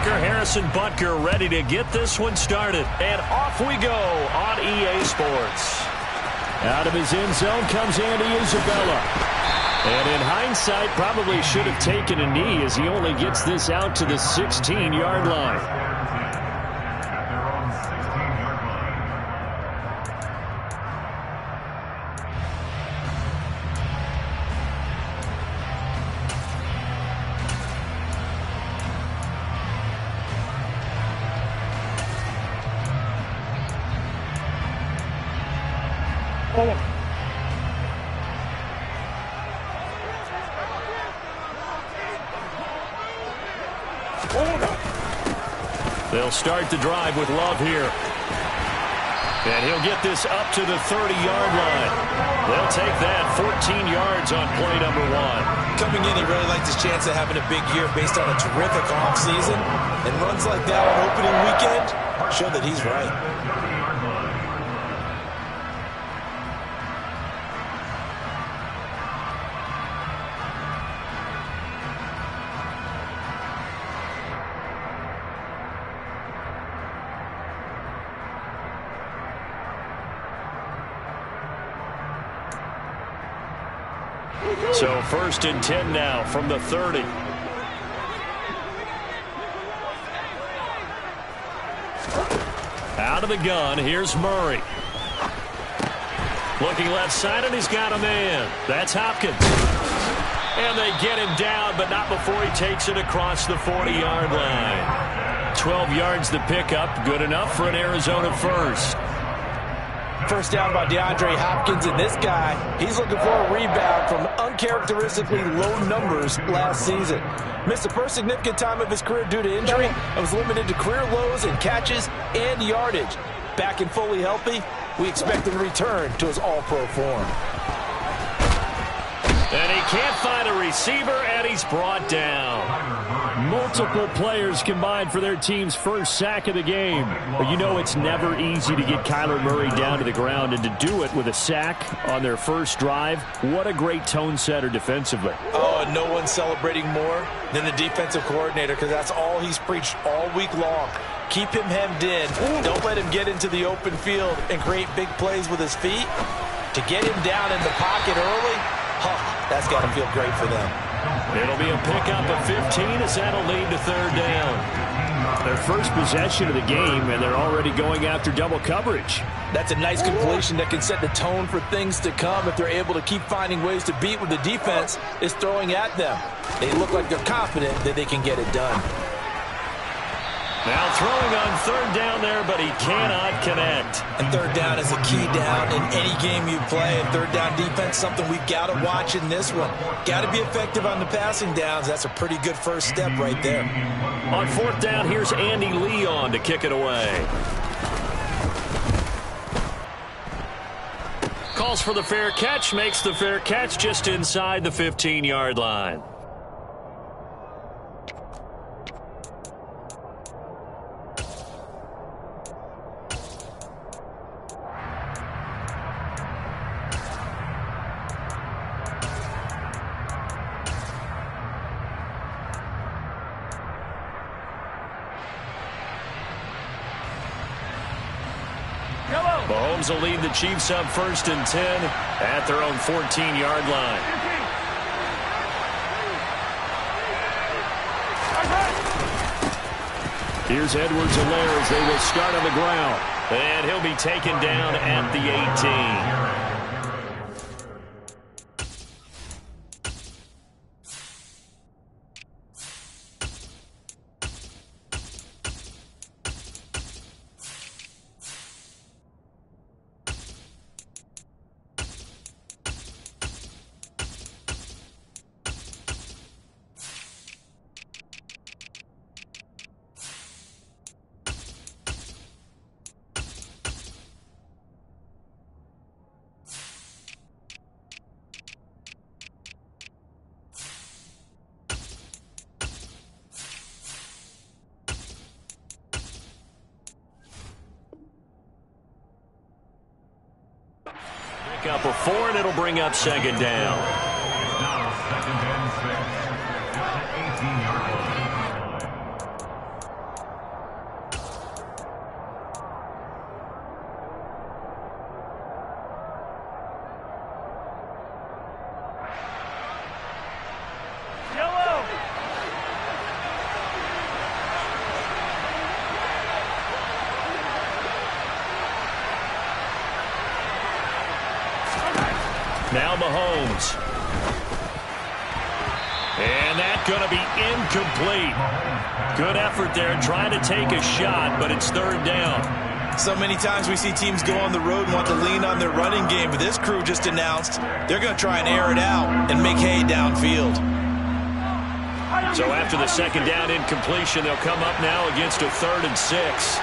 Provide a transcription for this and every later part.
kicker Harrison Butker ready to get this one started. And off we go on EA Sports. Out of his end zone comes Andy Isabella. And in hindsight, probably should have taken a knee as he only gets this out to the 16-yard line. They'll start the drive with Love here. And he'll get this up to the 30-yard line. They'll take that 14 yards on play number 1. Coming in, he really liked his chance of having a big year based on a terrific offseason. And runs like that on opening weekend show that he's right. So 1st and 10 now from the 30. Out of the gun, here's Murray. Looking left side, and he's got a man. That's Hopkins. And they get him down, but not before he takes it across the 40-yard line. 12 yards to pick up, good enough for an Arizona first. First down by DeAndre Hopkins, and this guy, he's looking for a rebound from uncharacteristically low numbers last season. Missed the first significant time of his career due to injury and was limited to career lows in catches and yardage. Back and fully healthy, we expect him to return to his all-pro form. And he can't find a receiver, and he's brought down. Multiple players combined for their team's first sack of the game. But you know it's never easy to get Kyler Murray down to the ground, and to do it with a sack on their first drive, what a great tone setter defensively. Oh, and no one's celebrating more than the defensive coordinator, because that's all he's preached all week long. Keep him hemmed in. Don't let him get into the open field and create big plays with his feet. To get him down in the pocket early, that's got to feel great for them. It'll be a pickup of 15 as that'll lead to 3rd down. Their first possession of the game, and they're already going after double coverage. That's a nice completion that can set the tone for things to come if they're able to keep finding ways to beat what the defense is throwing at them. They look like they're confident that they can get it done. Now throwing on 3rd down there, but he cannot connect. And 3rd down is a key down in any game you play. And 3rd down defense, something we've got to watch in this one. Got to be effective on the passing downs. That's a pretty good first step right there. On 4th down, here's Andy Leon to kick it away. Calls for the fair catch, makes the fair catch just inside the 15-yard line. Mahomes will lead the Chiefs up 1st and 10 at their own 14-yard line. Here's Edwards-Helaire as they will start on the ground. And he'll be taken down at the 18. Up a 4, and it'll bring up 2nd down. going to be incomplete. Good effort there trying to take a shot, but it's third down. So many times we see teams go on the road and want to lean on their running game, but this crew just announced they're going to try and air it out and make hay downfield. So after the second down incompletion, they'll come up now against a 3rd and 6.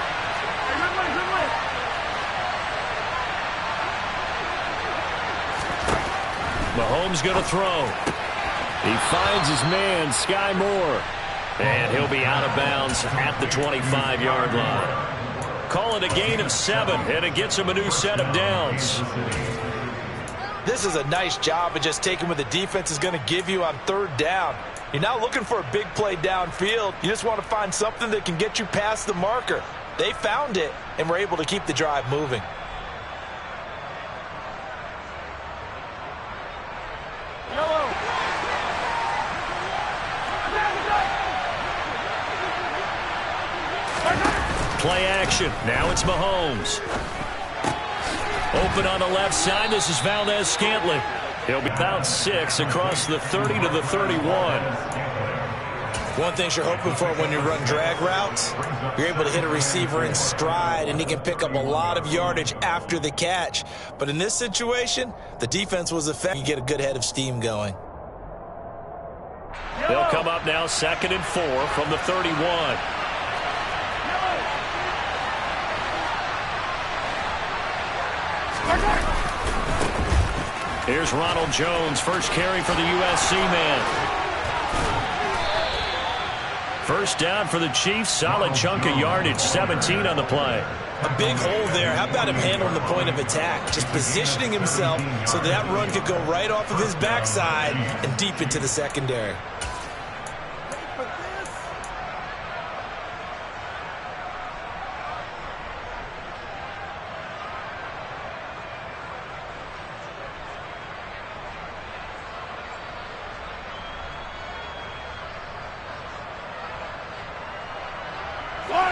Mahomes going to throw. He finds his man, Sky Moore. And he'll be out of bounds at the 25-yard line. Call it a gain of 7, and it gets him a new set of downs. This is a nice job of just taking what the defense is going to give you on 3rd down. You're not looking for a big play downfield. You just want to find something that can get you past the marker. They found it and were able to keep the drive moving. Play action. Now it's Mahomes. Open on the left side. This is Valdez-Scantling. He'll be about 6 across the 30 to the 31. One thing you're hoping for when you run drag routes, you're able to hit a receiver in stride, and he can pick up a lot of yardage after the catch. But in this situation, the defense was effective. You get a good head of steam going. They'll come up now 2nd and 4 from the 31. Here's Ronald Jones, first carry for the USC man. First down for the Chiefs, solid chunk of yardage, 17 on the play. A big hole there. How about him handling the point of attack? Just positioning himself so that run could go right off of his backside and deep into the secondary.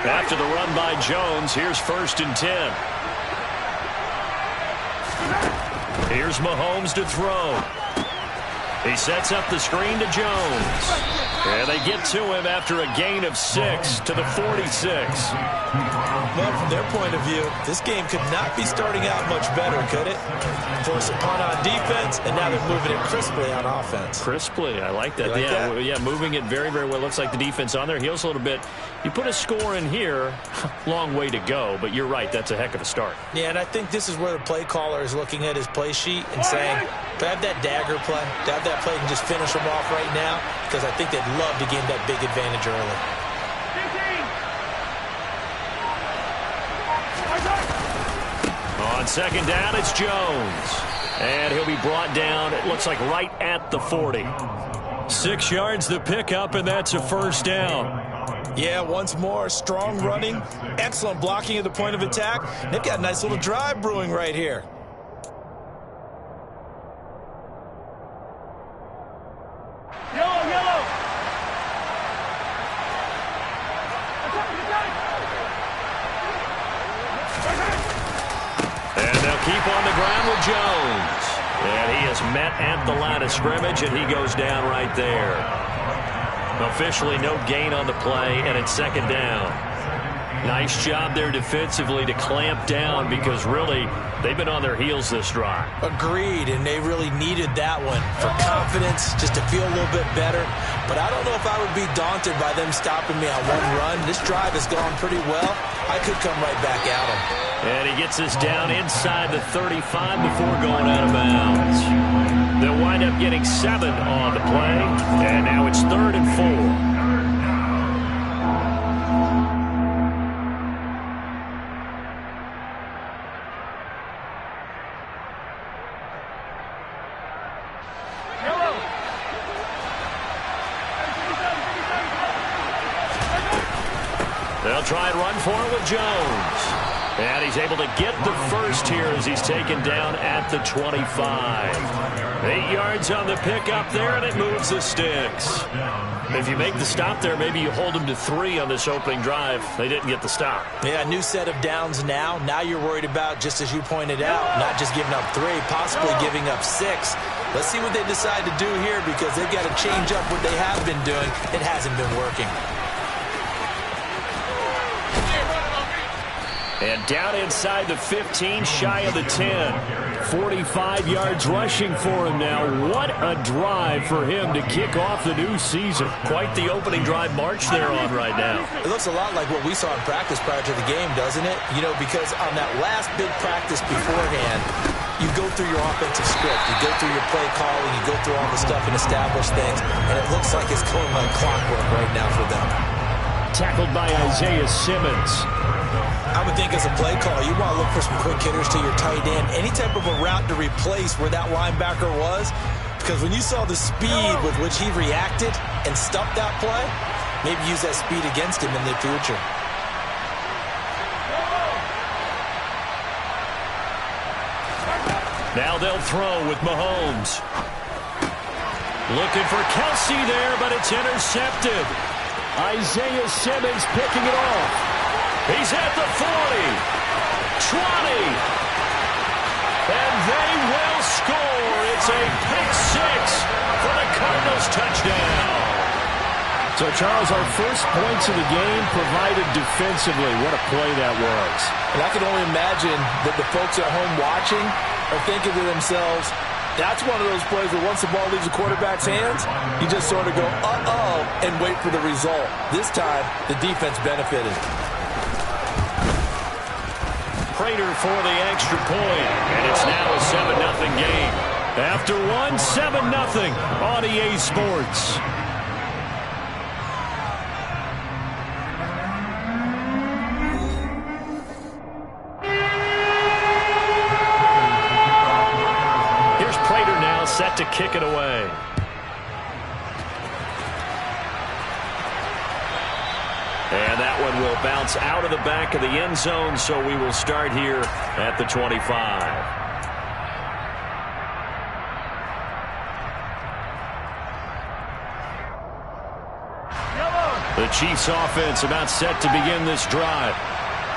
After the run by Jones, here's 1st and 10. Here's Mahomes to throw. He sets up the screen to Jones. And they get to him after a gain of 6 to the 46. Well, from their point of view, this game could not be starting out much better, could it? Force a punt on defense, and now they're moving it crisply on offense. Crisply, I like that. Yeah, moving it very, very well. Looks like the defense on their heels a little bit. You put a score in here, long way to go, but you're right, that's a heck of a start. Yeah, and I think this is where the play caller is looking at his play sheet and saying, if I have that dagger play, to have that play and just finish them off right now, because I think they'd love to gain that big advantage early. On 2nd down, it's Jones. And he'll be brought down, it looks like right at the 40. 6 yards the pickup, and that's a 1st down. Yeah, once more, strong running, excellent blocking at the point of attack. They've got a nice little drive brewing right here. Yellow. And they'll keep on the ground with Jones. And he is met at the line of scrimmage, and he goes down right there. Officially no gain on the play, and it's 2nd down. Nice job there defensively to clamp down, because really they've been on their heels this drive. Agreed, and they really needed that one for confidence, just to feel a little bit better. But I don't know if I would be daunted by them stopping me on one run. This drive has gone pretty well. I could come right back at them. And he gets us down inside the 35 before going out of bounds. They'll wind up getting 7 on the play, and now it's 3rd and 4. They'll try and run for it with Jones. And he's able to get the first here as he's taken down at the 25. 8 yards on the pickup there, and it moves the sticks. If you make the stop there, maybe you hold them to 3 on this opening drive. They didn't get the stop. Yeah, new set of downs now. Now you're worried about, just as you pointed out, not just giving up 3, possibly giving up 6. Let's see what they decide to do here, because they've got to change up what they have been doing. It hasn't been working. And down inside the 15, shy of the 10. 45 yards rushing for him now. What a drive for him to kick off the new season. Quite the opening drive march they're on right now. It looks a lot like what we saw in practice prior to the game, doesn't it? You know, because on that last big practice beforehand, you go through your offensive script, you go through your play calling, you go through all the stuff and establish things, and it looks like it's going like clockwork right now for them. Tackled by Isaiah Simmons. I would think as a play call, you want to look for some quick hitters to your tight end, any type of a route to replace where that linebacker was, because when you saw the speed with which he reacted and stuffed that play, maybe use that speed against him in the future. Now they'll throw with Mahomes. Looking for Kelsey there, but it's intercepted. Isaiah Simmons picking it off. He's at the 40, 20, and they will score. It's a pick six for the Cardinals touchdown. So, Charles, our first points of the game provided defensively. What a play that was. And I can only imagine that the folks at home watching are thinking to themselves, that's one of those plays where once the ball leaves the quarterback's hands, you just sort of go, uh-oh, and wait for the result. This time, the defense benefited. Prater for the extra point, and it's now a 7-0 game. After one, 7-0 on EA Sports. Here's Prater now set to kick it away. And that one will bounce out of the back of the end zone, so we will start here at the 25. The Chiefs offense about set to begin this drive.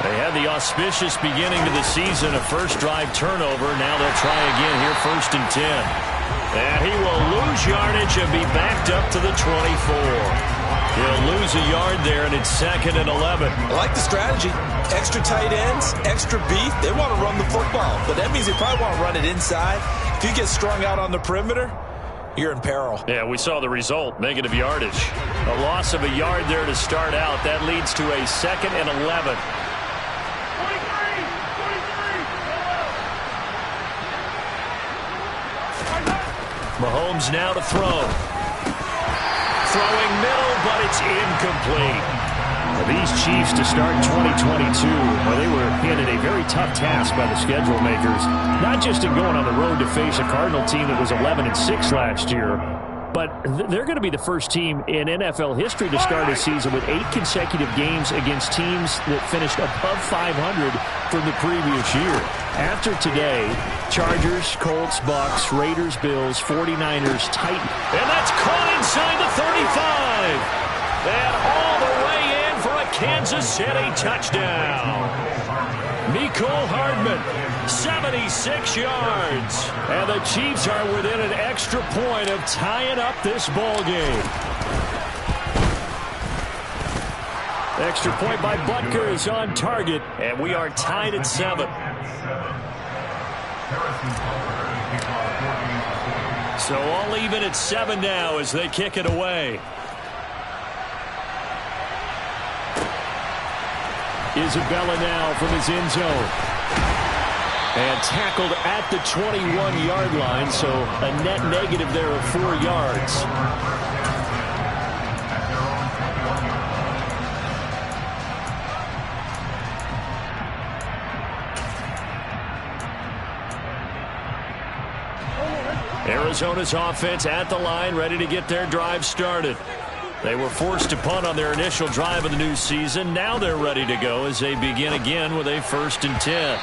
They had the auspicious beginning to the season, a first drive turnover. Now they'll try again here, 1st and 10. And he will lose yardage and be backed up to the 24. He'll lose a yard there, and it's 2nd and 11. I like the strategy. Extra tight ends, extra beef. They want to run the football, but that means they probably want to run it inside. If you get strung out on the perimeter, you're in peril. Yeah, we saw the result, negative yardage. A loss of a yard there to start out. That leads to a 2nd and 11. Mahomes now to throw. Throwing middle, but it's incomplete. These Chiefs to start 2022, well, they were handed a very tough task by the schedule makers, not just in going on the road to face a Cardinal team that was 11-6 last year, but they're going to be the first team in NFL history to start a season with 8 consecutive games against teams that finished above 500 from the previous year. After today, Chargers, Colts, Bucks, Raiders, Bills, 49ers, Titans. And that's caught inside the 35. And all the way in for a Kansas City touchdown. Mecole Hardman, 76 yards. And the Chiefs are within an extra point of tying up this ball game. Extra point by Butker is on target, and we are tied at 7. So all even at 7 now as they kick it away. Isabella now from his end zone. And tackled at the 21-yard line, so a net negative there of 4 yards. Arizona's offense at the line, ready to get their drive started. They were forced to punt on their initial drive of the new season. Now they're ready to go as they begin again with a 1st and 10.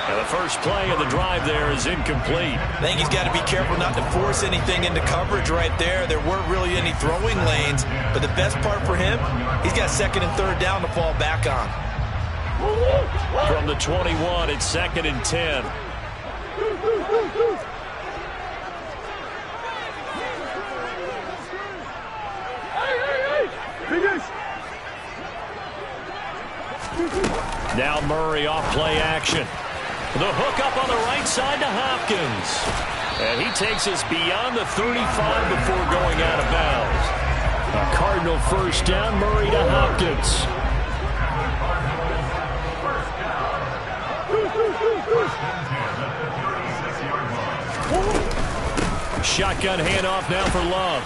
And the first play of the drive there is incomplete. I think he's got to be careful not to force anything into coverage right there. There weren't really any throwing lanes, but the best part for him, he's got 2nd and 3rd down to fall back on. From the 21, it's 2nd and 10. Now Murray off play action. The hook up on the right side to Hopkins. And he takes us beyond the 35 before going out of bounds. A Cardinal first down, Murray to Hopkins. Shotgun handoff now for Love.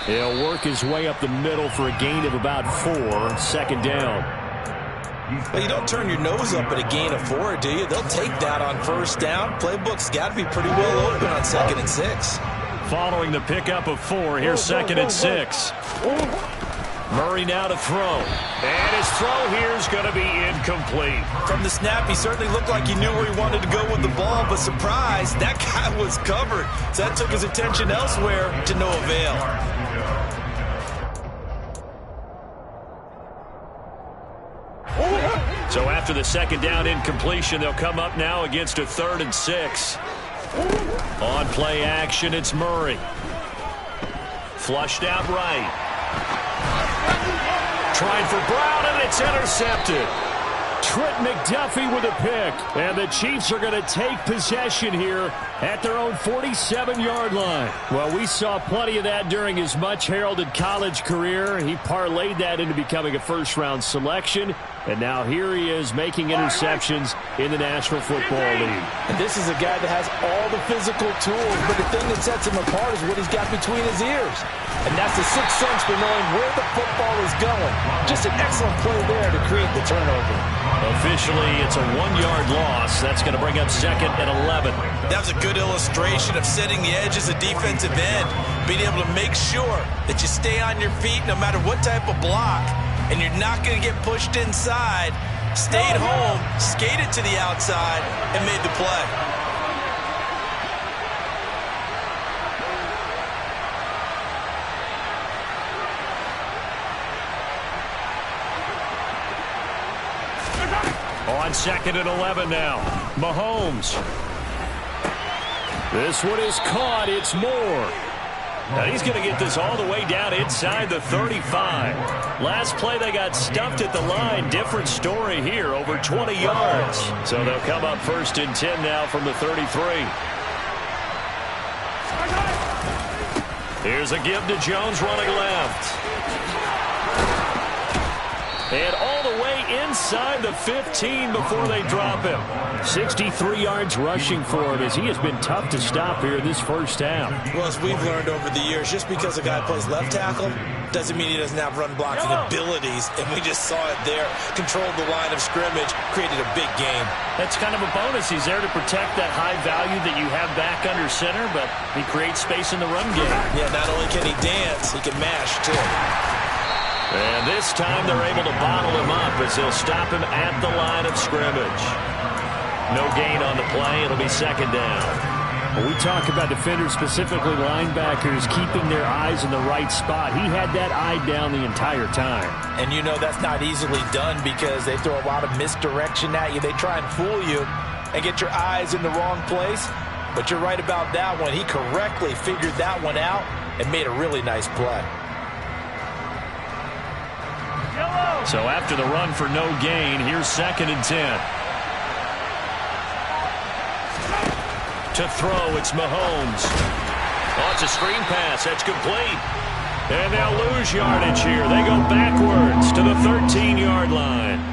He'll work his way up the middle for a gain of about 4, second down. Well, you don't turn your nose up at a gain of 4, do you? They'll take that on first down. Playbook's got to be pretty well open on 2nd and 6. Following the pickup of 4, here's 2nd and 6. Murray now to throw. And his throw here is going to be incomplete. From the snap, he certainly looked like he knew where he wanted to go with the ball, but surprise, that guy was covered. So that took his attention elsewhere to no avail. So after the 2nd down incompletion, they'll come up now against a 3rd and 6. On play action, it's Murray. Flushed out right. Trying for Brown, and it's intercepted. Trent McDuffie with a pick. And the Chiefs are going to take possession here at their own 47-yard line. Well, we saw plenty of that during his much-heralded college career. He parlayed that into becoming a first-round selection. And now here he is making interceptions in the National Football League. And this is a guy that has all the physical tools, but the thing that sets him apart is what he's got between his ears. And that's the sixth sense for knowing where the football is going. Just an excellent play there to create the turnover. Officially, it's a 1-yard loss. That's going to bring up 2nd and 11. That was a good illustration of setting the edge as a defensive end, being able to make sure that you stay on your feet no matter what type of block, and you're not going to get pushed inside. Stayed home, skated to the outside, and made the play. On 2nd and 11 now. Mahomes. This one is caught. It's Moore. Now he's going to get this all the way down inside the 35. Last play they got stuffed at the line. Different story here. Over 20 yards. So they'll come up 1st and 10 now from the 33. Here's a give to Jones running left. And all the way inside the 15 before they drop him. 63 yards rushing for him as he has been tough to stop here this first half. Well, as we've learned over the years, just because a guy plays left tackle doesn't mean he doesn't have run blocking abilities. And we just saw it there. Controlled the line of scrimmage, created a big game. That's kind of a bonus. He's there to protect that high value that you have back under center, but he creates space in the run game. Yeah, not only can he dance, he can mash too. And this time they're able to bottle him up as they'll stop him at the line of scrimmage. No gain on the play. It'll be 2nd down. When we talk about defenders, specifically linebackers, keeping their eyes in the right spot, he had that eye down the entire time. And you know that's not easily done because they throw a lot of misdirection at you. They try and fool you and get your eyes in the wrong place. But you're right about that one. He correctly figured that one out and made a really nice play. So after the run for no gain, here's 2nd and 10. To throw, it's Mahomes. Oh, it's a screen pass. That's complete. And they'll lose yardage here. They go backwards to the 13-yard line.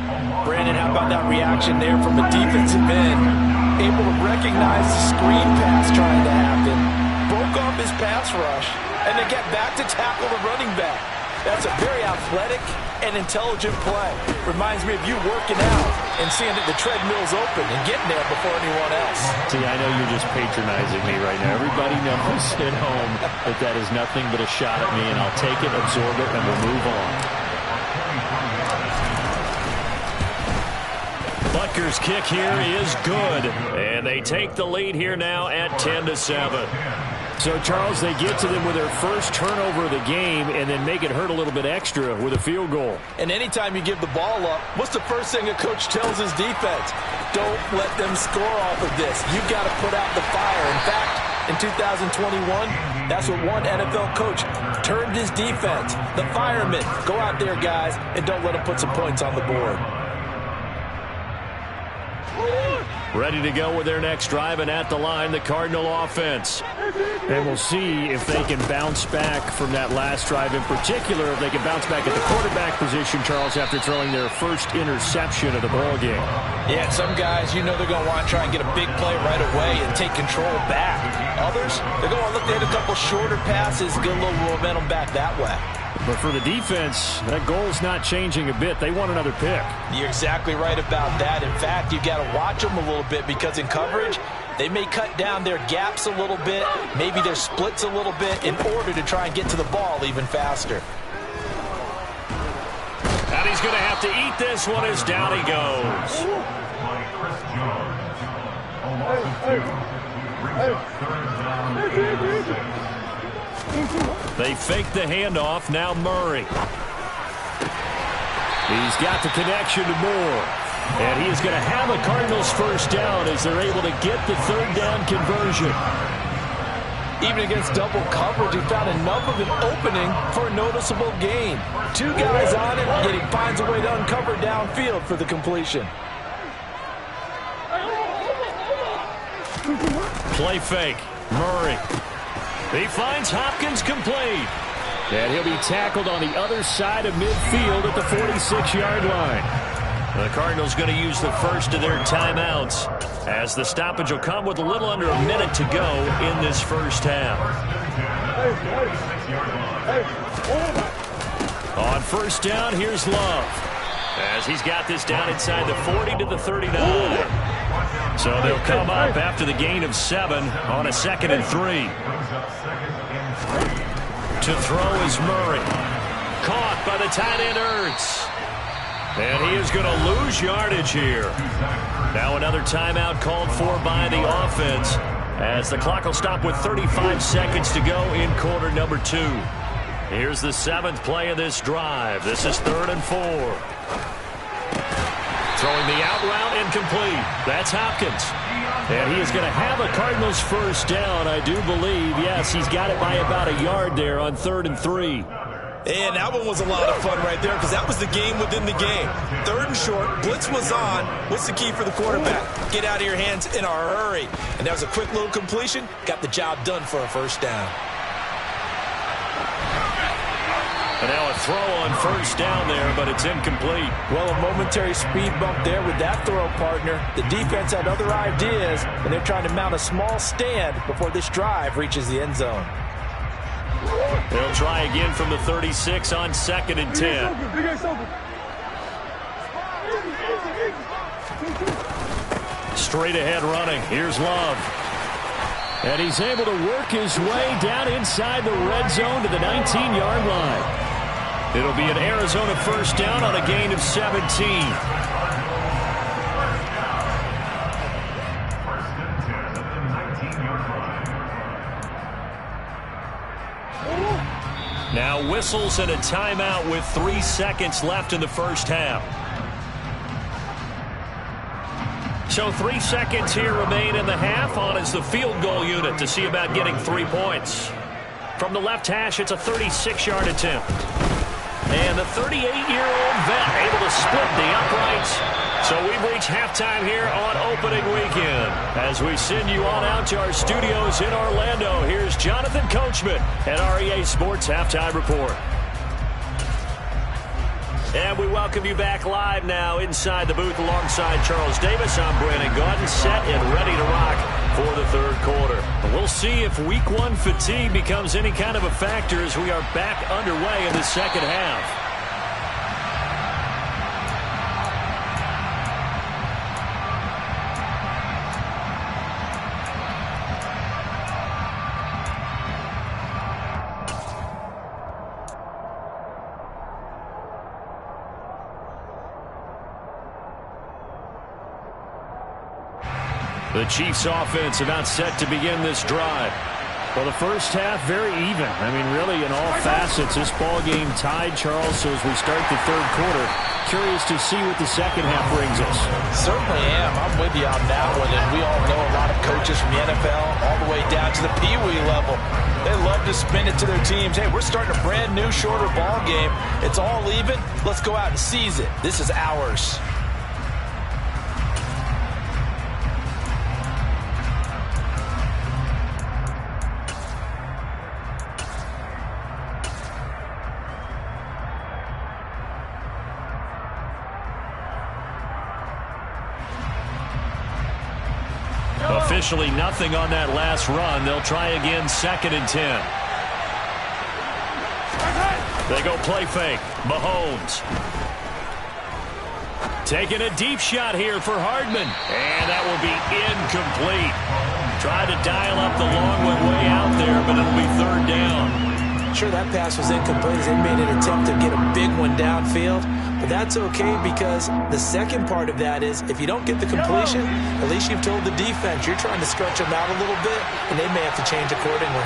Brandon, how about that reaction there from a defensive end? Able to recognize the screen pass trying to happen. Broke off his pass rush, and then get back to tackle the running back. That's a very athletic and intelligent play. Reminds me of you working out and seeing that the treadmill's open and getting there before anyone else. See, I know you're just patronizing me right now. Everybody knows at home that is nothing but a shot at me, and I'll take it, absorb it, and we'll move on. Butker's kick here is good, and they take the lead here now at 10-7. So, Charles, they get to them with their first turnover of the game and then make it hurt a little bit extra with a field goal. And anytime you give the ball up, what's the first thing a coach tells his defense? Don't let them score off of this. You've got to put out the fire. In fact, in 2021, that's what one NFL coach termed his defense. The firemen. Go out there, guys, and don't let them put some points on the board. Ready to go with their next drive, and at the line, the Cardinal offense. And we'll see if they can bounce back from that last drive. In particular, if they can bounce back at the quarterback position, Charles, after throwing their first interception of the ball game. Yeah, some guys, you know they're going to want to try and get a big play right away and take control back. Others, they're going to look to hit a couple shorter passes, get a little momentum back that way. But for the defense, that goal's not changing a bit. They want another pick. You're exactly right about that. In fact, you've got to watch them a little bit because in coverage, they may cut down their gaps a little bit, maybe their splits a little bit in order to try and get to the ball even faster. And he's going to have to eat this one as down he goes. They fake the handoff. Now Murray. He's got the connection to Moore. And he is going to have a Cardinals first down as they're able to get the third down conversion. Even against double coverage, he found enough of an opening for a noticeable gain. Two guys on it, yet he finds a way to uncover downfield for the completion. Play fake. Murray. He finds Hopkins complete. And he'll be tackled on the other side of midfield at the 46-yard line. The Cardinals going to use the first of their timeouts as the stoppage will come with a little under a minute to go in this first half. On first down, here's Love as he's got this down inside the 40 to the 39. So they'll come up after the gain of 7 on a 2nd and 3. To throw is Murray. Caught by the tight end Ertz. And he is going to lose yardage here. Now another timeout called for by the offense as the clock will stop with 35 seconds to go in quarter number 2. Here's the 7th play of this drive. This is 3rd and 4. Throwing the out route incomplete. That's Hopkins. And he is going to have a Cardinals first down, I do believe. Yes, he's got it by about a yard there on 3rd and 3. And that one was a lot of fun right there because that was the game within the game. 3rd and short, blitz was on. What's the key for the quarterback? Get out of your hands in a hurry. And that was a quick little completion. Got the job done for a first down. And now a throw on first down there, but it's incomplete. Well, a momentary speed bump there with that throw, partner. The defense had other ideas, and they're trying to mount a small stand before this drive reaches the end zone. They'll try again from the 36 on 2nd and 10. Straight ahead running. Here's Love. And he's able to work his way down inside the red zone to the 19-yard line. It'll be an Arizona first down on a gain of 17. Now whistles and a timeout with 3 seconds left in the first half. So 3 seconds here remain in the half. On is the field goal unit to see about getting 3 points. From the left hash, it's a 36-yard attempt. And the 38-year-old vet able to split the uprights. So we've reached halftime here on opening weekend. As we send you on out to our studios in Orlando, here's Jonathan Coachman at REA Sports Halftime Report. And we welcome you back live now inside the booth alongside Charles Davis. I'm Brandon Gaudin, set and ready to rock for the 3rd quarter. We'll see if week 1 fatigue becomes any kind of a factor as we are back underway in the second half. The Chiefs offense about set to begin this drive. Well, the first half very even. I mean, really in all facets, this ball game tied, Charles. So as we start the 3rd quarter, curious to see what the second half brings us. Certainly am. I'm with you on that one. And we all know a lot of coaches from the NFL all the way down to the Pee-wee level. They love to spin it to their teams. Hey, we're starting a brand new, shorter ball game. It's all even. Let's go out and seize it. This is ours. Officially nothing on that last run. They'll try again, 2nd and 10. They go play fake. Mahomes. Taking a deep shot here for Hardman. And that will be incomplete. Tried to dial up the long one way out there, but it'll be 3rd down. Sure, that pass was incomplete as they made an attempt to get a big one downfield. But that's okay because the second part of that is if you don't get the completion, at least you've told the defense you're trying to stretch them out a little bit, and they may have to change accordingly.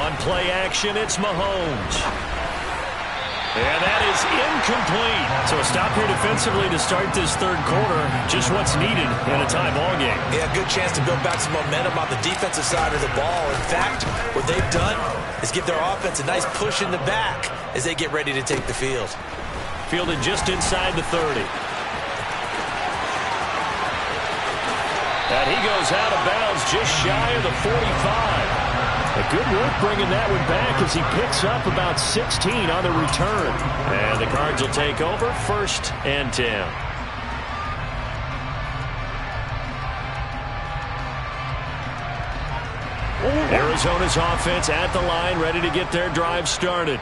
On play action, it's Mahomes. And that is incomplete. So a stop here defensively to start this 3rd quarter. Just what's needed in a tie ball game. Yeah, good chance to build back some momentum on the defensive side of the ball. In fact, what they've done is give their offense a nice push in the back as they get ready to take the field. Fielded just inside the 30. And he goes out of bounds just shy of the 45. A good work bringing that one back as he picks up about 16 on the return. And the Cards will take over, 1st and 10. Arizona's offense at the line, ready to get their drive started.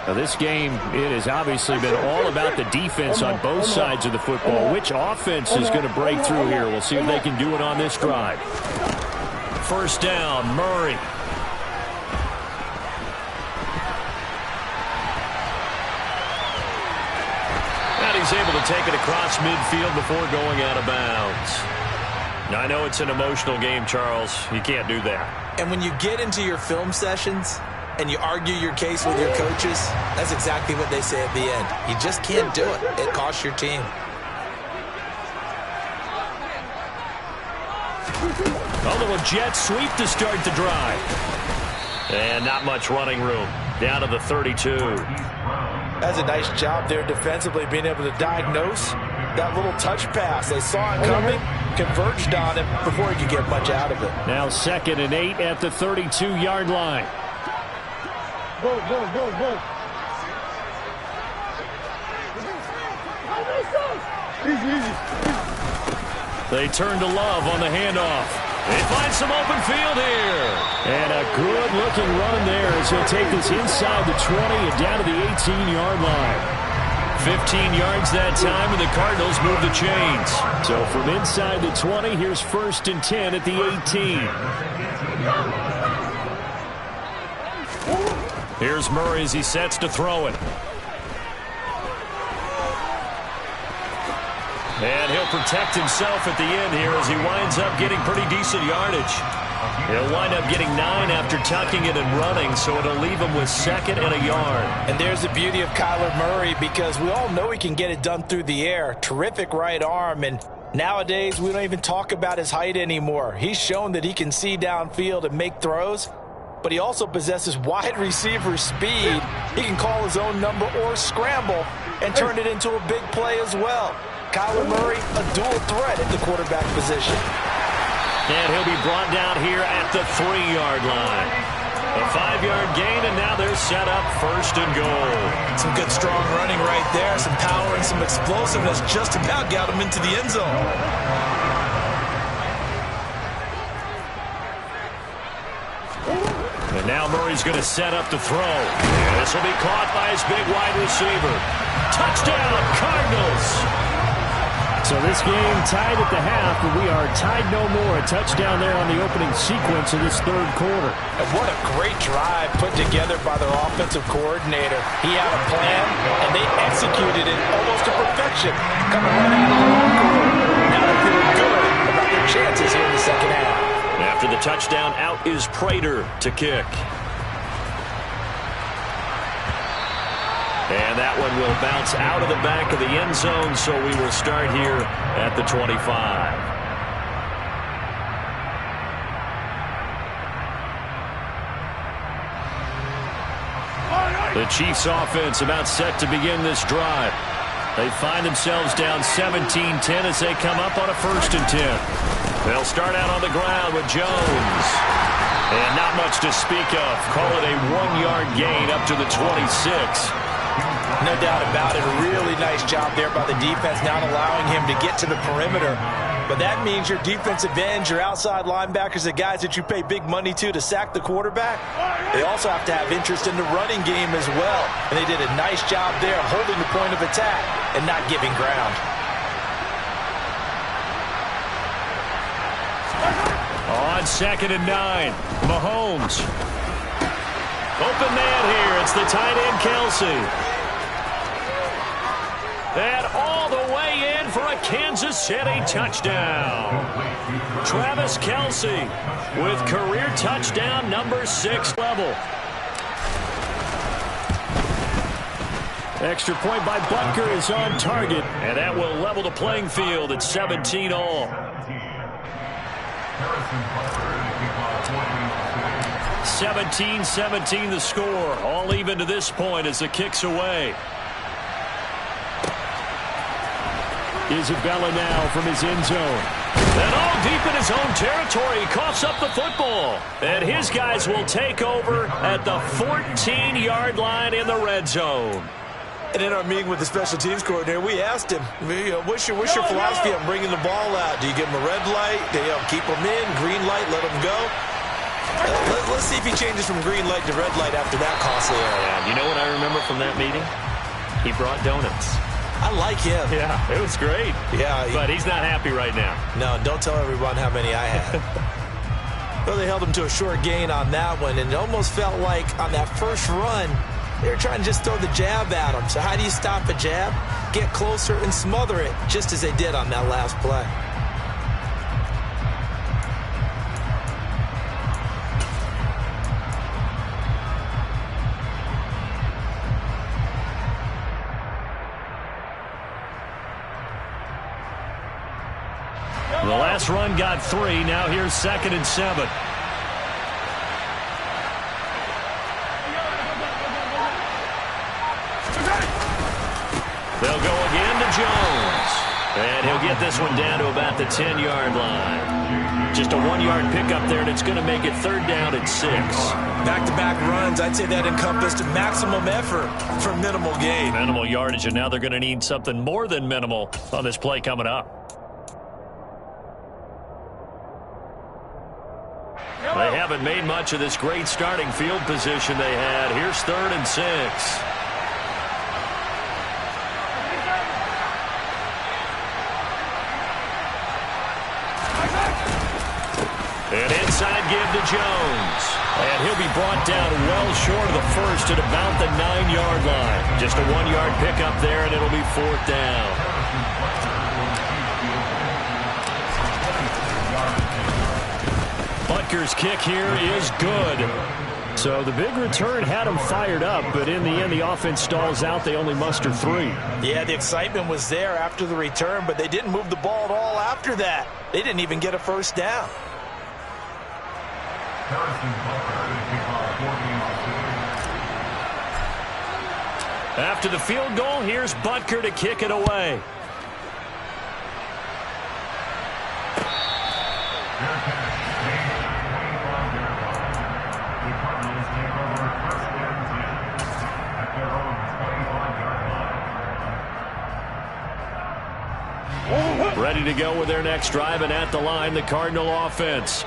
Now this game, it has obviously been all about the defense on both sides of the football. Which offense is going to break through here? We'll see if they can do it on this drive. 1st down, Murray. He's able to take it across midfield before going out of bounds. Now, I know it's an emotional game, Charles. You can't do that. And when you get into your film sessions and you argue your case with your coaches, that's exactly what they say at the end. You just can't do it. It costs your team. A little jet sweep to start the drive. And not much running room. Down to the 32. That's a nice job there defensively, being able to diagnose that little touch pass. They saw it coming, converged on him before he could get much out of it. Now 2nd and 8 at the 32-yard line. Go, go, go, go. Easy. They turn to Love on the handoff. They find some open field here. And a good-looking run there as he'll take this inside the 20 and down to the 18-yard line. 15 yards that time, and the Cardinals move the chains. So from inside the 20, here's 1st and 10 at the 18. Here's Murray as he sets to throw it. And he'll protect himself at the end here as he winds up getting pretty decent yardage. He'll wind up getting 9 after tucking it and running, so it'll leave him with 2nd and a yard. And there's the beauty of Kyler Murray, because we all know he can get it done through the air. Terrific right arm, and nowadays we don't even talk about his height anymore. He's shown that he can see downfield and make throws, but he also possesses wide receiver speed. He can call his own number or scramble and turn it into a big play as well. Kyler Murray, a dual threat at the quarterback position. And he'll be brought down here at the 3-yard line. A 5-yard gain, and now they're set up 1st and goal. Some good strong running right there. Some power and some explosiveness just about got him into the end zone. And now Murray's going to set up the throw. And this will be caught by his big wide receiver. Touchdown, Cardinals! So this game tied at the half, but we are tied no more. A touchdown there on the opening sequence of this 3rd quarter. And what a great drive put together by their offensive coordinator. He had a plan, and they executed it almost to perfection. Coming right out of the locker room. Now they're feeling good about their chances here in the 2nd half. After the touchdown, out is Prater to kick. And that one will bounce out of the back of the end zone, so we will start here at the 25. The Chiefs offense about set to begin this drive. They find themselves down 17-10 as they come up on a 1st and 10. They'll start out on the ground with Jones. And not much to speak of. Call it a 1-yard gain up to the 26. No doubt about it. A really nice job there by the defense, not allowing him to get to the perimeter. But that means your defensive ends, your outside linebackers, the guys that you pay big money to sack the quarterback, they also have to have interest in the running game as well. And they did a nice job there holding the point of attack and not giving ground. On 2nd and 9, Mahomes. Open man here. It's the tight end, Kelce. And all the way in for a Kansas City touchdown. Travis Kelce with career touchdown number 6 level. Extra point by Butker is on target, and that will level the playing field at 17 all. 17-17 the score. All even to this point as the kick's away. Isabella now from his end zone. And all deep in his own territory. He coughs up the football. And his guys will take over at the 14-yard line in the red zone. And in our meeting with the special teams coordinator, we asked him, what's your philosophy on bringing the ball out? Do you give him a red light? Do you keep him in? Green light, let him go? Let's see if he changes from green light to red light after that costly error. Yeah, you know what I remember from that meeting? He brought donuts. I like him. Yeah, it was great. Yeah, but he's not happy right now. No, don't tell everyone how many I had. Well, they held him to a short gain on that one, and it almost felt like on that first run, they were trying to just throw the jab at him. So how do you stop a jab? Get closer and smother it, just as they did on that last play. The last run got 3. Now here's 2nd and 7. They'll go again to Jones. And he'll get this one down to about the 10-yard line. Just a 1-yard pickup there, and it's going to make it 3rd down at 6. Back-to-back runs, I'd say that encompassed maximum effort for minimal gain. Minimal yardage, and now they're going to need something more than minimal on this play coming up. They haven't made much of this great starting field position they had. Here's 3rd and 6. An inside give to Jones. And he'll be brought down well short of the first at about the 9-yard line. Just a 1-yard pickup there, and it'll be 4th down. Butker's kick here is good. So the big return had him fired up, but in the end, the offense stalls out. They only muster 3. Yeah, the excitement was there after the return, but they didn't move the ball at all after that. They didn't even get a first down. After the field goal, here's Butker to kick it away. Ready to go with their next drive, and at the line, the Cardinal offense.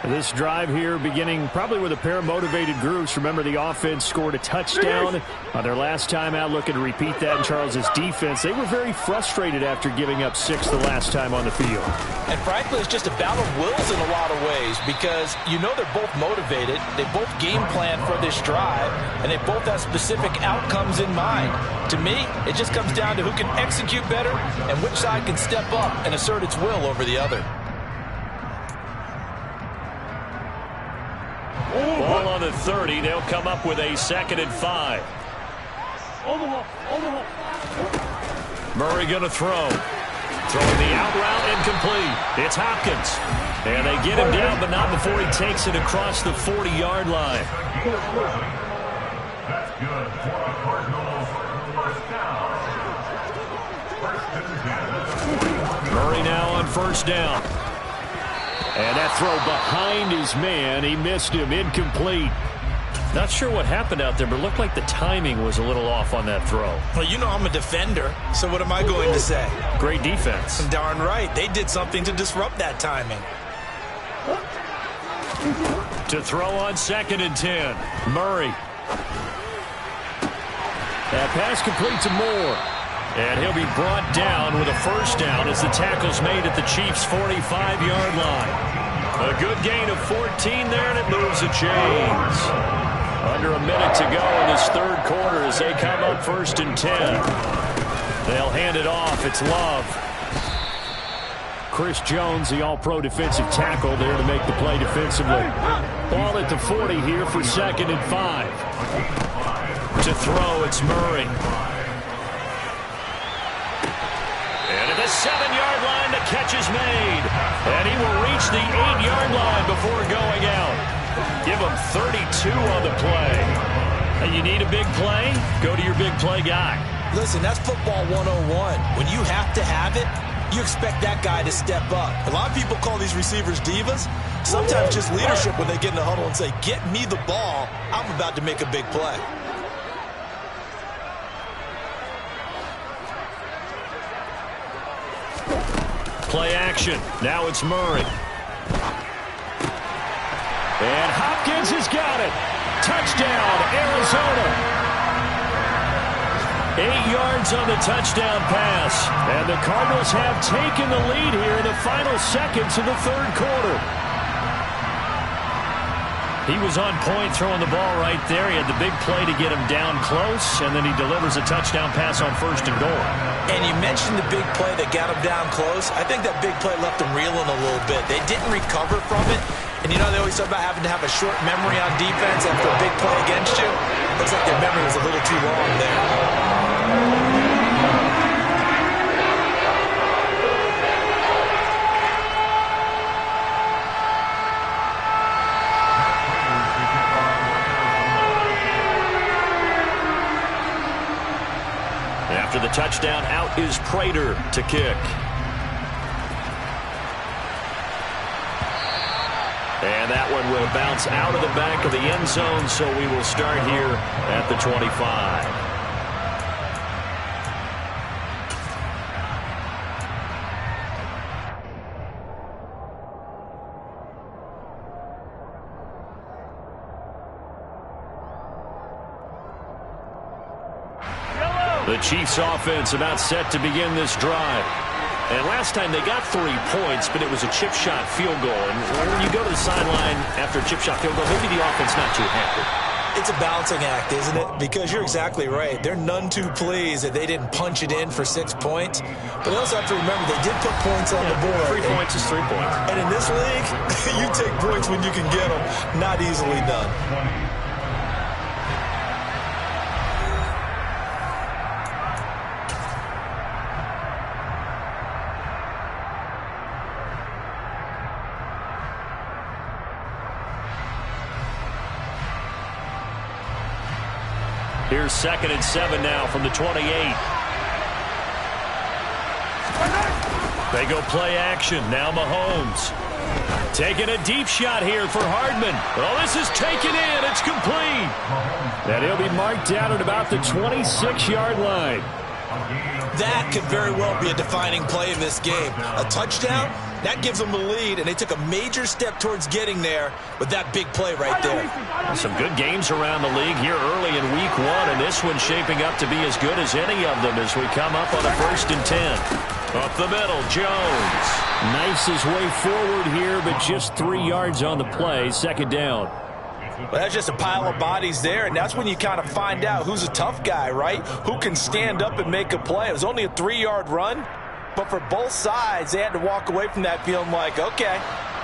This drive here beginning probably with a pair of motivated groups. Remember, the offense scored a touchdown on their last time out, looking to repeat that in Charles's defense. They were very frustrated after giving up 6 the last time on the field. And frankly, it's just a battle of wills in a lot of ways, because you know they're both motivated. They both game plan for this drive, and they both have specific outcomes in mind. To me, it just comes down to who can execute better and which side can step up and assert its will over the other. Ball on the 30. They'll come up with a 2nd and 5. Murray going to throw. Throwing the out route incomplete. It's Hopkins. And they get him down, but not before he takes it across the 40-yard line. That's good for the Cardinals. First down. Murray now on 1st down. And that throw behind his man. He missed him. Incomplete. Not sure what happened out there, but it looked like the timing was a little off on that throw. Well, you know I'm a defender, so what am I going to say? Great defense. Darn right. They did something to disrupt that timing. To throw on 2nd and 10. Murray. That pass complete to Moore. And he'll be brought down with a first down as the tackle's made at the Chiefs' 45-yard line. A good gain of 14 there, and it moves the chains. Under a minute to go in this third quarter as they come up 1st and 10. They'll hand it off. It's Love. Chris Jones, the all-pro defensive tackle, there to make the play defensively. Ball at the 40 here for 2nd and 5. To throw, it's Murray. And at the 7-yard line, the catch is made. And he will reach the 8-yard line before going out. Give him 32 on the play. And you need a big play? Go to your big play guy. Listen, that's football 101. When you have to have it, you expect that guy to step up. A lot of people call these receivers divas. Sometimes just leadership when they get in the huddle and say, get me the ball. I'm about to make a big play. Play action. Now it's Murray. And Hopkins has got it. Touchdown, Arizona. 8 yards on the touchdown pass. And the Cardinals have taken the lead here in the final seconds of the third quarter. He was on point throwing the ball right there. He had the big play to get him down close, and then he delivers a touchdown pass on 1st and goal. And you mentioned the big play that got him down close. I think that big play left him reeling a little bit. They didn't recover from it. And you know they always talk about having to have a short memory on defense after a big play against you. Looks like their memory was a little too long there. After the touchdown, out is Prater to kick. And that one will bounce out of the back of the end zone, so we will start here at the 25. The Chiefs offense about set to begin this drive. And last time they got 3 points, but it was a chip shot field goal. And when you go to the sideline after a chip shot field goal, maybe the offense not too happy. It's a balancing act, isn't it? Because you're exactly right. They're none too pleased that they didn't punch it in for 6 points. But they also have to remember they did put points on the board. 3 points is 3 points. And in this league, you take points when you can get them. Not easily done. Here's 2nd and 7 now from the 28. They go play action. Now Mahomes. Taking a deep shot here for Hardman. Oh, this is taken in. It's complete. And he'll be marked down at about the 26-yard line. That could very well be a defining play in this game. A touchdown, that gives them the lead, and they took a major step towards getting there with that big play right there. Some good games around the league here early in week 1, and this one's shaping up to be as good as any of them as we come up on a 1st and 10. Up the middle, Jones. Knifes his way forward here, but just 3 yards on the play. 2nd down. Well, that's just a pile of bodies there, and that's when you kind of find out who's a tough guy, right? Who can stand up and make a play. It was only a 3-yard run, but for both sides, they had to walk away from that feeling like, okay,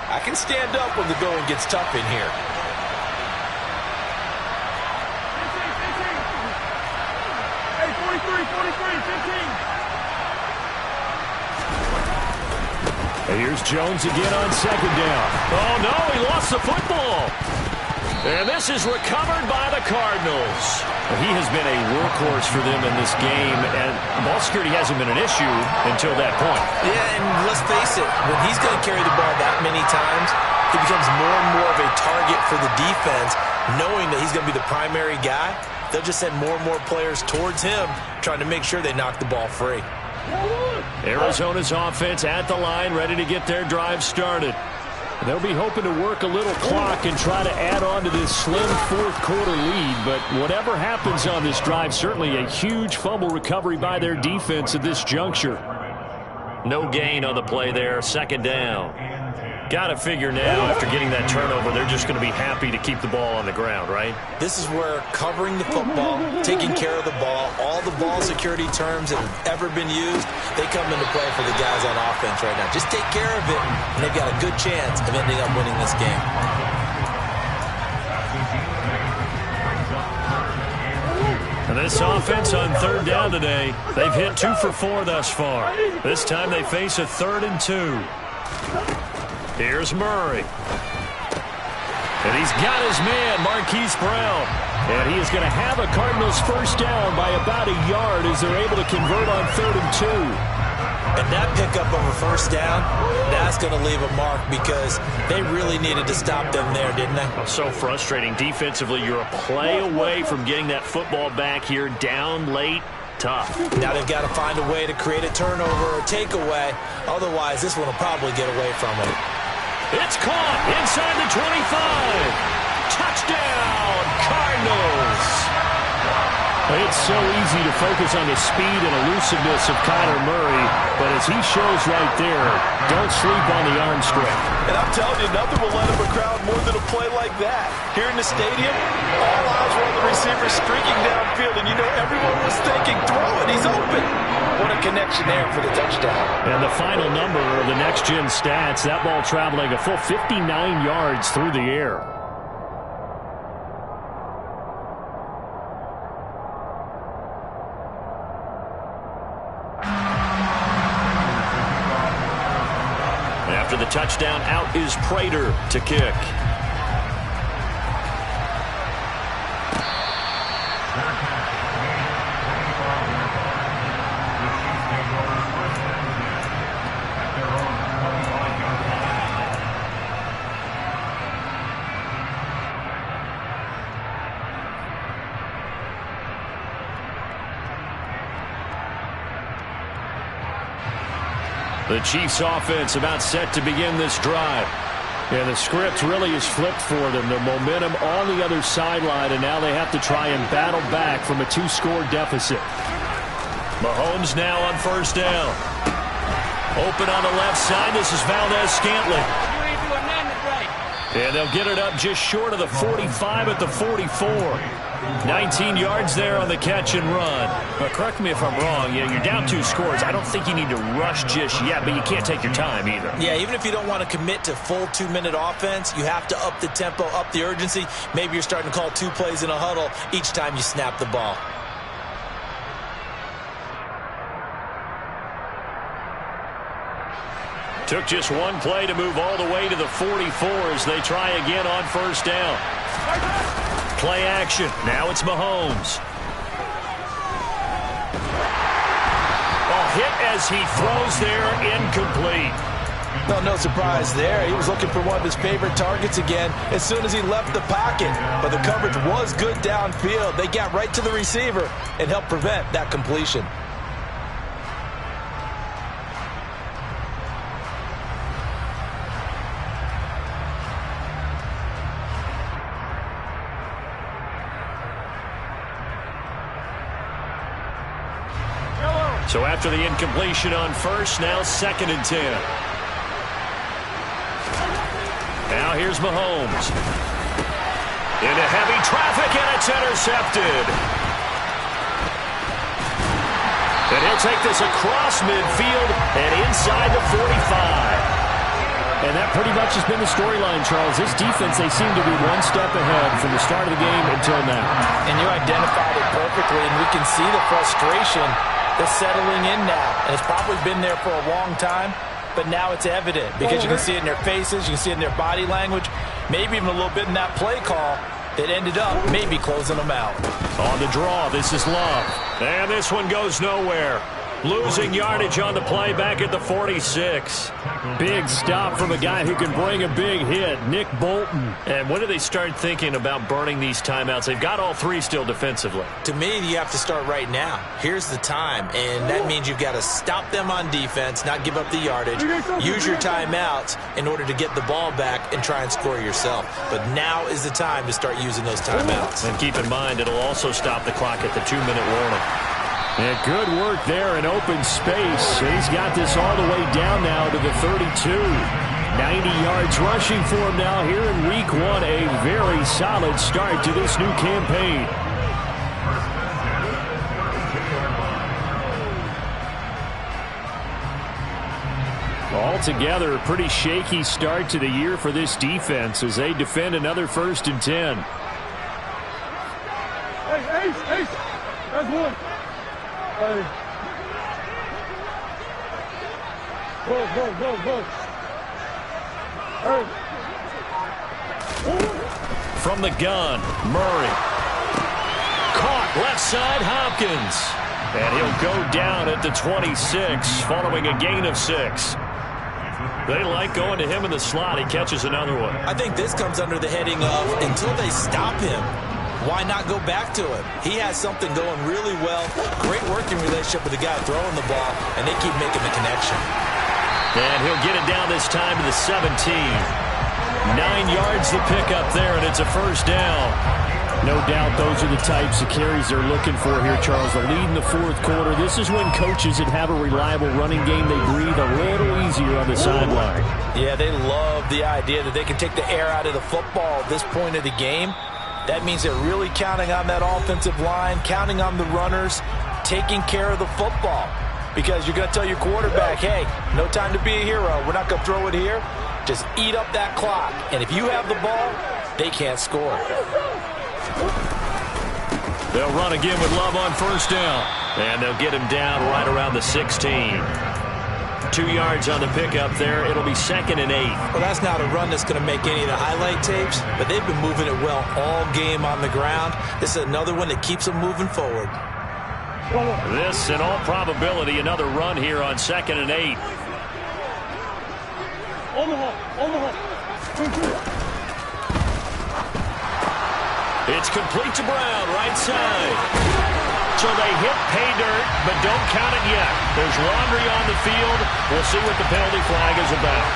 I can stand up when the going gets tough in here. Hey, 43, 15. And here's Jones again on 2nd down. Oh, no, he lost the football. And this is recovered by the Cardinals. He has been a workhorse for them in this game, and ball security hasn't been an issue until that point. Yeah, and let's face it, when he's going to carry the ball that many times, he becomes more and more of a target for the defense, knowing that he's going to be the primary guy. They'll just send more and more players towards him, trying to make sure they knock the ball free. Arizona's offense at the line, ready to get their drive started. They'll be hoping to work a little clock and try to add on to this slim fourth-quarter lead. But whatever happens on this drive, certainly a huge fumble recovery by their defense at this juncture. No gain on the play there, second down. Got to figure now, after getting that turnover, they're just going to be happy to keep the ball on the ground, right? This is where covering the football, taking care of the ball, all the ball security terms that have ever been used, they come into play for the guys on offense right now. Just take care of it, and they've got a good chance of ending up winning this game. And this offense on third down today, they've hit 2 for 4 thus far. This time they face a 3rd and 2. Here's Murray. And he's got his man, Marquise Brown. And he is going to have a Cardinals first down by about a yard as they're able to convert on 3rd and 2. And that pickup of a first down, that's going to leave a mark because they really needed to stop them there, didn't they? So frustrating. Defensively, you're a play away from getting that football back here down late. Tough. Now they've got to find a way to create a turnover or takeaway. Otherwise, this one will probably get away from them. It's caught inside the 25. Touchdown, Cardinals. It's so easy to focus on the speed and elusiveness of Kyler Murray, but as he shows right there, don't sleep on the arm strength. And I'm telling you, nothing will let him a crowd more than a play like that. Here in the stadium, all eyes were on the receiver streaking downfield, and you know everyone was thinking, throw it, he's open. What a connection there for the touchdown. And the final number of the next-gen stats, that ball traveling a full 59 yards through the air. After the touchdown, out is Prater to kick. The Chiefs offense about set to begin this drive. And the script really is flipped for them. The momentum on the other sideline, and now they have to try and battle back from a 2-score deficit. Mahomes now on first down. Open on the left side. This is Valdez-Scantling. And they'll get it up just short of the 45 at the 44. 19 yards there on the catch and run. But correct me if I'm wrong. You're down 2 scores. I don't think you need to rush just yet, but you can't take your time either. Yeah, even if you don't want to commit to full 2-minute offense, you have to up the tempo, up the urgency. Maybe you're starting to call 2 plays in a huddle each time you snap the ball. Took just 1 play to move all the way to the 44 as they try again on first down. Play action. Now it's Mahomes. A hit as he throws there, incomplete. No surprise there. He was looking for one of his favorite targets again as soon as he left the pocket. But the coverage was good downfield. They got right to the receiver and helped prevent that completion. So after the incompletion on first, now 2nd and 10. Now here's Mahomes. Into heavy traffic, and it's intercepted. And he'll take this across midfield and inside the 45. And that pretty much has been the storyline, Charles. This defense, they seem to be 1 step ahead from the start of the game until now. And you identified it perfectly, and we can see the frustration that's settling in now. And it's probably been there for a long time, but now it's evident because you can see it in their faces, you can see it in their body language, maybe even a little bit in that play call that ended up maybe closing them out. On the draw, this is Love. And this one goes nowhere. Losing yardage on the play back at the 46. Big stop from a guy who can bring a big hit, Nick Bolton. And when do they start thinking about burning these timeouts? They've got all three still defensively. To me, you have to start right now. Here's the time, and that means you've got to stop them on defense, not give up the yardage, use your timeouts in order to get the ball back and try and score yourself. But now is the time to start using those timeouts. And keep in mind, it'll also stop the clock at the 2-minute warning. And good work there in open space. He's got this all the way down now to the 32. 90 yards rushing for him now here in week 1. A very solid start to this new campaign. Altogether, a pretty shaky start to the year for this defense as they defend another 1st and 10. Hey, Ace, that's one. Hey. Go. Hey. From the gun, Murray. Caught left side, Hopkins. And he'll go down at the 26 following a gain of 6. They like going to him in the slot. He catches another one. I think this comes under the heading of until they stop him, why not go back to him? He has something going really well. Great working relationship with the guy throwing the ball, and they keep making the connection. And he'll get it down this time to the 17. 9 yards to pick up there, and it's a 1st down. No doubt those are the types of carries they're looking for here, Charles. The lead in the 4th quarter. This is when coaches that have a reliable running game, they breathe a little easier on the sideline. Yeah, they love the idea that they can take the air out of the football at this point of the game. That means they're really counting on that offensive line, counting on the runners, taking care of the football. Because you're going to tell your quarterback, hey, no time to be a hero. We're not going to throw it here. Just eat up that clock. And if you have the ball, they can't score. They'll run again with Love on 1st down. And they'll get him down right around the 16. 2 yards on the pickup there. It'll be 2nd and 8. Well, that's not a run that's going to make any of the highlight tapes, but they've been moving it well all game on the ground. This is another one that keeps them moving forward. This, in all probability, another run here on 2nd and 8. It's complete to Brown, right side. So they hit pay dirt, but don't count it yet. There's laundry on the field. We'll see what the penalty flag is about.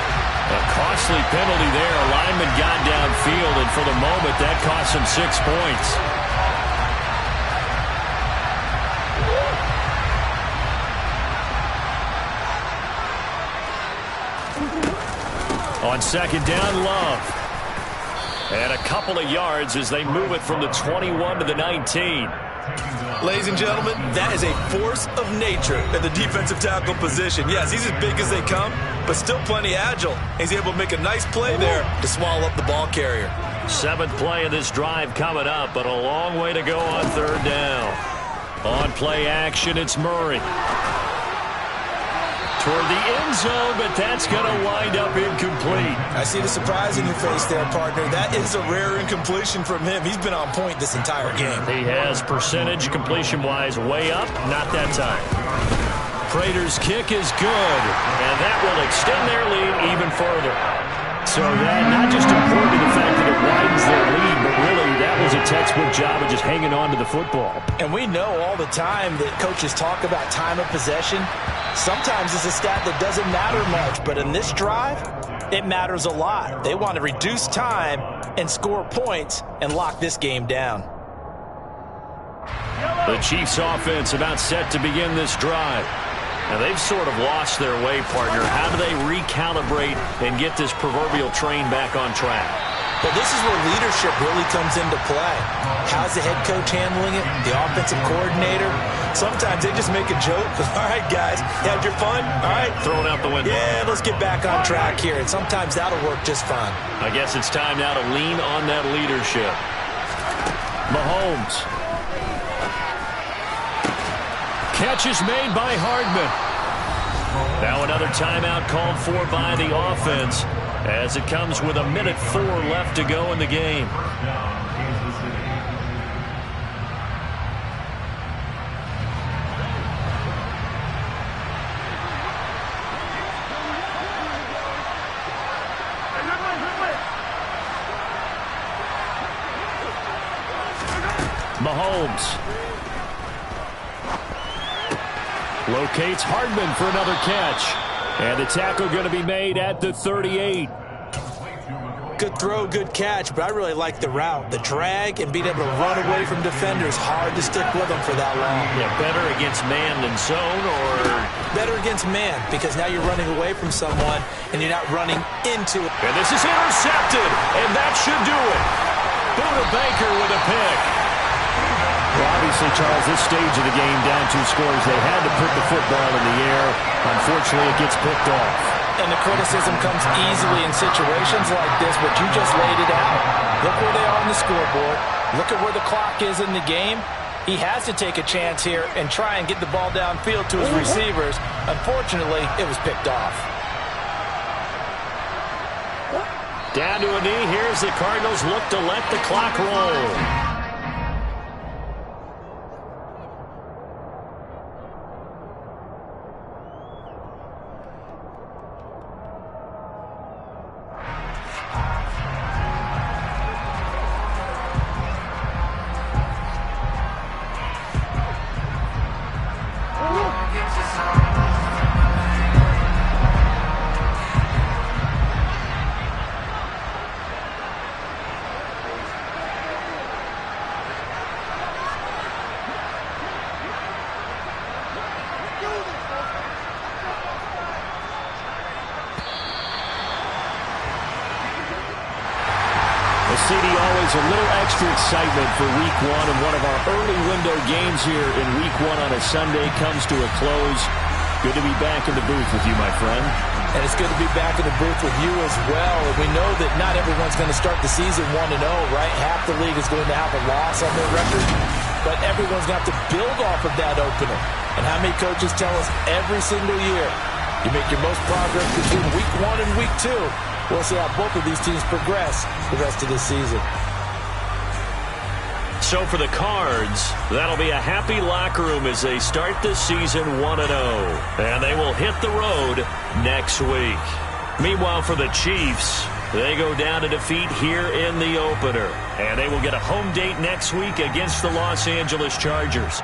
A costly penalty there. A lineman got downfield, and for the moment, that cost him 6 points. On 2nd down, Love. And a couple of yards as they move it from the 21 to the 19. Ladies and gentlemen, that is a force of nature at the defensive tackle position. Yes, he's as big as they come, but still plenty agile. He's able to make a nice play there to swallow up the ball carrier. 7th play of this drive coming up, but a long way to go on 3rd down. On play action, it's Murray. Toward the end zone, but that's going to wind up incomplete. I see the surprise in your face there, partner. That is a rare incompletion from him. He's been on point this entire game. He has percentage completion-wise way up, not that time. Prater's kick is good, and that will extend their lead even further. So that not just important to the fact that it widens their lead, but really that was a textbook job of just hanging on to the football. And we know all the time that coaches talk about time of possession. Sometimes it's a stat that doesn't matter much, but in this drive, it matters a lot. They want to reduce time and score points and lock this game down. The Chiefs offense about set to begin this drive. Now they've sort of lost their way, partner. How do they recalibrate and get this proverbial train back on track? Well, this is where leadership really comes into play. How's the head coach handling it? The offensive coordinator? Sometimes they just make a joke. All right, guys, you had your fun? All right. Throw it out the window. Yeah, let's get back on track here. And sometimes that'll work just fine. I guess it's time now to lean on that leadership. Mahomes. Catch is made by Hardman. Now another timeout called for by the offense as it comes with 1:04 left to go in the game. Mahomes. Locates Hardman for another catch. And the tackle going to be made at the 38. Good throw, good catch, but I really like the route. The drag and being able to run away from defenders, hard to stick with them for that long. Yeah, better against man than zone, or? Better against man, because now you're running away from someone and you're not running into it. And this is intercepted, and that should do it. Buda Baker with a pick. Well, obviously, Charles, this stage of the game, down 2 scores, they had to put the football in the air. Unfortunately, it gets picked off. And the criticism comes easily in situations like this, but you just laid it out. Look where they are on the scoreboard. Look at where the clock is in the game. He has to take a chance here and try and get the ball downfield to his receivers. Unfortunately, it was picked off. Down to a knee. Here's the Cardinals look to let the clock roll. CD, always a little extra excitement for Week 1, and one of our early window games here in Week 1 on a Sunday comes to a close. Good to be back in the booth with you, my friend. And it's good to be back in the booth with you as well. And we know that not everyone's going to start the season 1-0, right? Half the league is going to have a loss on their record. But everyone's going to have to build off of that opener. And how many coaches tell us every single year, you make your most progress between Week 1 and Week 2. We'll see how both of these teams progress the rest of this season. So for the Cards, that'll be a happy locker room as they start this season 1-0. And they will hit the road next week. Meanwhile, for the Chiefs, they go down to defeat here in the opener. And they will get a home date next week against the Los Angeles Chargers.